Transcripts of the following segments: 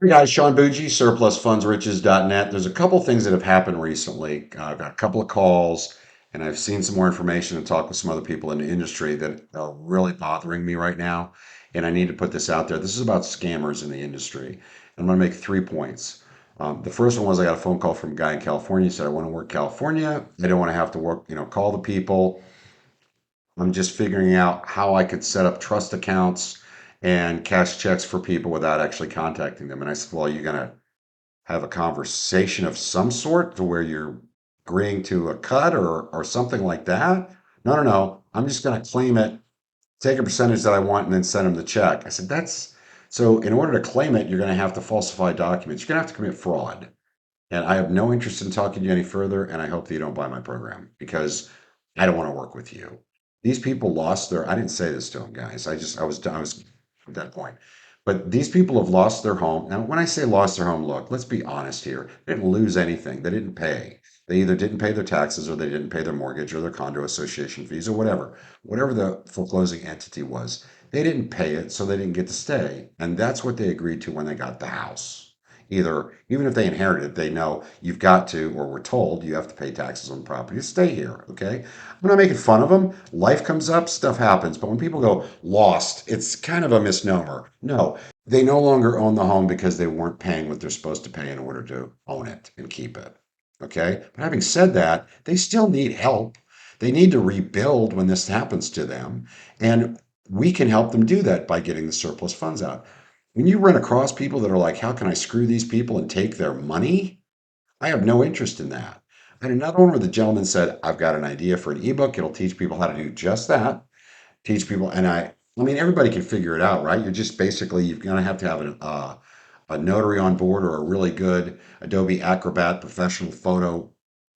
Hey guys, Sean Bougie, surplusfundsriches.net. There's a couple things that have happened recently. I've got a couple of calls and I've seen some more information and talked with some other people in the industry that are really bothering me right now. And I need to put this out there. This is about scammers in the industry. I'm going to make 3 points. The first one was I got a phone call from a guy in California. He said, I want to work California. I don't want to have to work, call the people. I'm just figuring out how I could set up trust accounts and cash checks for people without actually contacting them. And I said, well, you're going to have a conversation of some sort to where you're agreeing to a cut or something like that. No, no, no. I'm just going to claim it, take a percentage that I want, and then send them the check. I said, that's so in order to claim it, you're going to have to falsify documents. You're going to have to commit fraud. And I have no interest in talking to you any further. And I hope that you don't buy my program because I don't want to work with you. These people lost their, I didn't say this to them, guys. I was at that point. But these people have lost their home. Now, when I say lost their home, look, let's be honest here. They didn't lose anything. They didn't pay. They either didn't pay their taxes or they didn't pay their mortgage or their condo association fees or whatever the foreclosing entity was. They didn't pay it, so they didn't get to stay. And that's what they agreed to when they got the house. Either, even if they inherited it, they know you've got to, or were told you have to pay taxes on the property to stay here. Okay. I'm not making fun of them. Life comes up, stuff happens. But when people go lost, it's kind of a misnomer. No, they no longer own the home because they weren't paying what they're supposed to pay in order to own it and keep it. Okay. But having said that, they still need help. They need to rebuild when this happens to them. And we can help them do that by getting the surplus funds out. When you run across people that are like, how can I screw these people and take their money? I have no interest in that. I had another one where the gentleman said, I've got an idea for an ebook. It'll teach people how to do just that. Teach people, and I mean, everybody can figure it out, right? You're just basically, you're going to have a notary on board or a really good Adobe Acrobat professional photo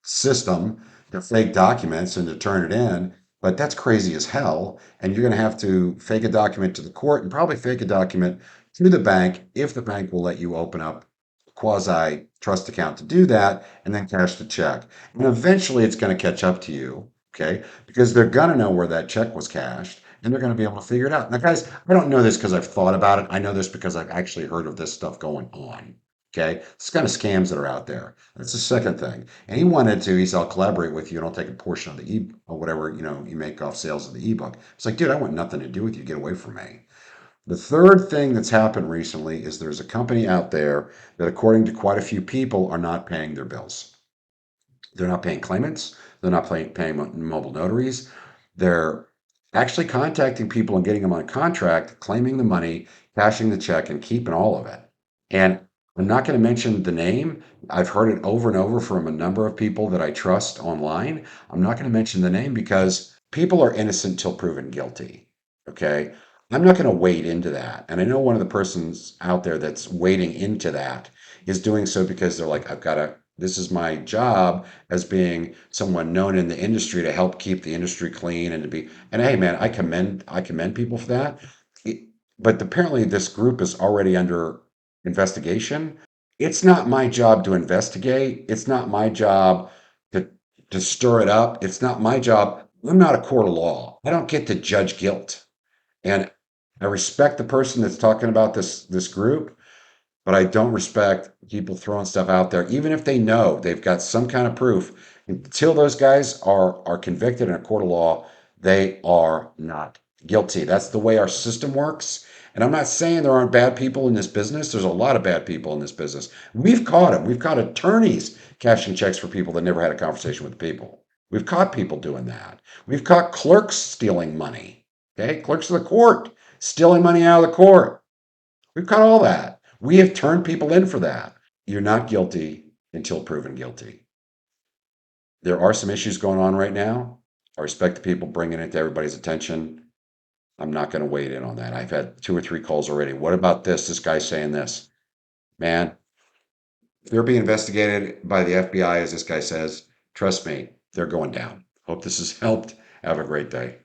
system to fake documents and to turn it in. But that's crazy as hell. And you're going to have to fake a document to the court and probably fake a document to the bank if the bank will let you open up a quasi trust account to do that and then cash the check. And eventually it's going to catch up to you. Okay. Because they're going to know where that check was cashed and they're going to be able to figure it out. Now, guys, I don't know this because I've thought about it. I know this because I've actually heard of this stuff going on. Okay, it's kind of scams that are out there. That's the second thing. And he wanted to. He said, "I'll collaborate with you, and I'll take a portion of the or whatever you make off sales of the ebook." It's like, dude, I want nothing to do with you. Get away from me. The third thing that's happened recently is there's a company out there that, according to quite a few people, are not paying their bills. They're not paying claimants. They're not paying mobile notaries. They're actually contacting people and getting them on a contract, claiming the money, cashing the check, and keeping all of it. And I'm not going to mention the name. I've heard it over and over from a number of people that I trust online. I'm not going to mention the name because people are innocent till proven guilty. Okay. I'm not going to wade into that. And I know one of the persons out there that's wading into that is doing so because they're like, this is my job as being someone known in the industry to help keep the industry clean and to be, and hey, man, I commend people for that. It- But apparently this group is already under investigation. It's not my job to investigate. It's not my job to to stir it up. It's not my job. I'm not a court of law. I don't get to judge guilt. And I respect the person that's talking about this group, but I don't respect people throwing stuff out there, even if they know they've got some kind of proof. Until those guys are convicted in a court of law, they are not guilty. That's the way our system works. And I'm not saying there aren't bad people in this business. There's a lot of bad people in this business. We've caught them. We've caught attorneys cashing checks for people that never had a conversation with the people. We've caught people doing that. We've caught clerks stealing money. Okay, clerks of the court stealing money out of the court. We've got all that. We have turned people in for that. You're not guilty until proven guilty. There are some issues going on right now. I respect the people bringing it to everybody's attention. I'm not going to wade in on that. I've had 2 or 3 calls already. What about this? This guy's saying this. Man, if they're being investigated by the FBI, as this guy says, trust me, they're going down. Hope this has helped. Have a great day.